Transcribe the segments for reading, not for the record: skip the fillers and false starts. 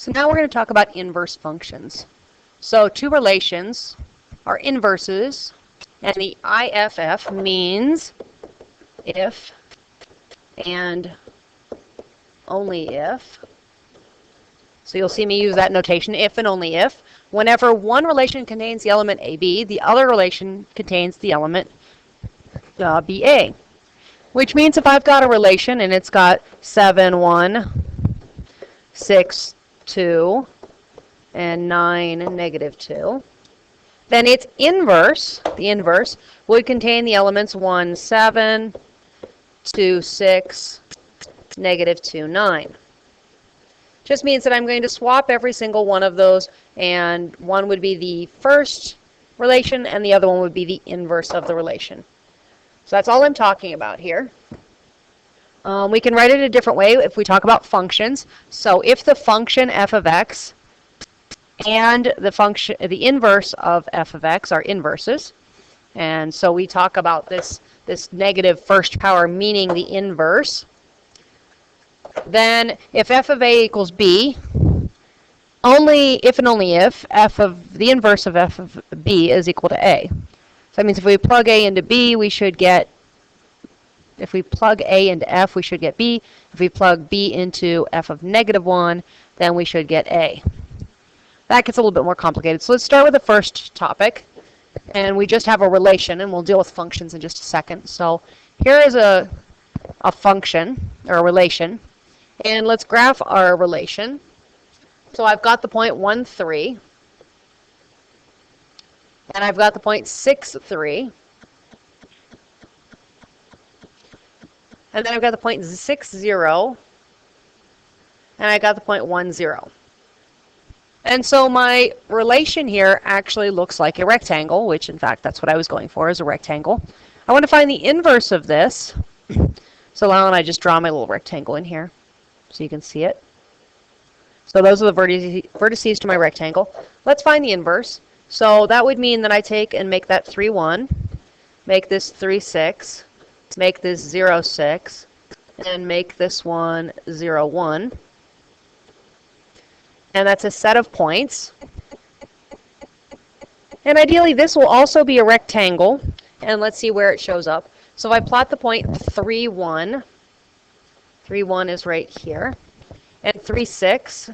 So now we're going to talk about inverse functions. So two relations are inverses, and the IFF means if and only if. So you'll see me use that notation, if and only if. Whenever one relation contains the element AB, the other relation contains the element BA. Which means if I've got a relation and it's got 7, 1, 6, 2, and 9, and negative 2, then its inverse, the inverse, would contain the elements 1, 7, 2, 6, negative 2, 9. Just means that I'm going to swap every single one of those, and one would be the first relation, and the other one would be the inverse of the relation. So that's all I'm talking about here. We can write it a different way if we talk about functions. So if the function f of x and the inverse of f of x are inverses, and so we talk about this negative first power meaning the inverse, then if f of a equals b, only if and only if f of the inverse of f of b is equal to a. So that means if we plug a into b, we should get, if we plug a into f, we should get b. If we plug b into f of negative 1, then we should get a. That gets a little bit more complicated. So let's start with the first topic. And we just have a relation, and we'll deal with functions in just a second. So here is a function, or a relation. And let's graph our relation. So I've got the point 1, 3. And I've got the point 6, 3. And then I've got the point 6, 0. And I got the point 1, 0. And so my relation here actually looks like a rectangle, which in fact that's what I was going for, is a rectangle. I want to find the inverse of this. So why don't I just draw my little rectangle in here so you can see it. So those are the vertices to my rectangle. Let's find the inverse. So that would mean that I take and make that 3, 1, make this 3, 6, make this 0, 6, and make this one 0, 1. And that's a set of points. And ideally, this will also be a rectangle. And let's see where it shows up. So if I plot the point 3, 1, 3, 1 is right here. And 3, 6,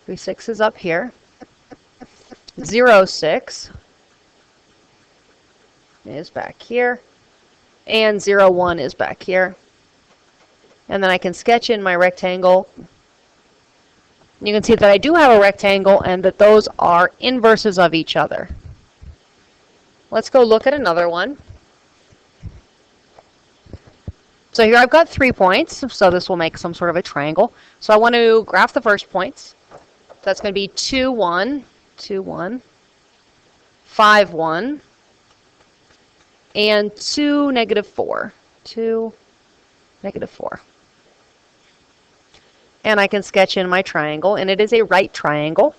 3, 6 is up here. 0, 6 is back here. And 0, 1 is back here. And then I can sketch in my rectangle. You can see that I do have a rectangle and that those are inverses of each other. Let's go look at another one. So here I've got 3 points, so this will make some sort of a triangle. So I want to graph the first points. So that's going to be 2, 1, 2, 1, 5, 1, and 2, negative 4. 2, negative 4. And I can sketch in my triangle, and it is a right triangle.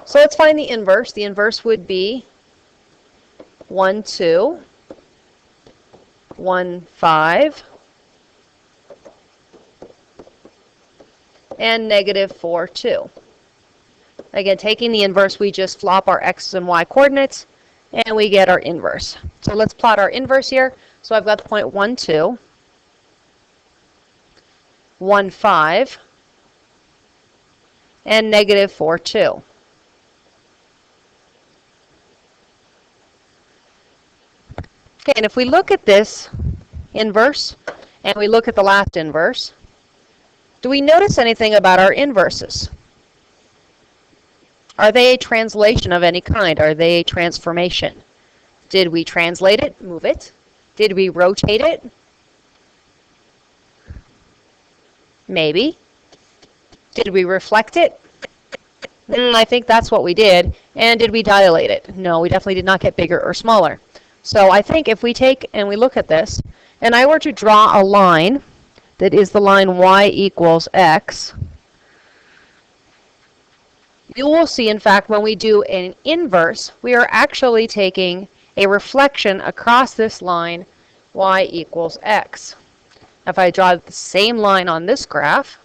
So let's find the inverse. The inverse would be 1, 2, 1, 5, and negative 4, 2. Again, taking the inverse, we just flop our x and y coordinates, and we get our inverse. So let's plot our inverse here. So I've got the point 1, 2, 1, 5, and negative 4, 2. Okay, and if we look at this inverse, and we look at the last inverse, do we notice anything about our inverses? Are they a translation of any kind? Are they a transformation? Did we translate it, move it? Did we rotate it? Maybe. Did we reflect it? I think that's what we did. And did we dilate it? No, we definitely did not get bigger or smaller. So I think if we take and we look at this, and I were to draw a line that is the line y equals x, you will see, in fact, when we do an inverse, we are actually taking a reflection across this line, y equals x. If I draw the same line on this graph,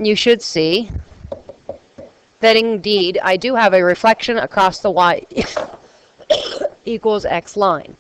you should see that indeed I do have a reflection across the y equals x line.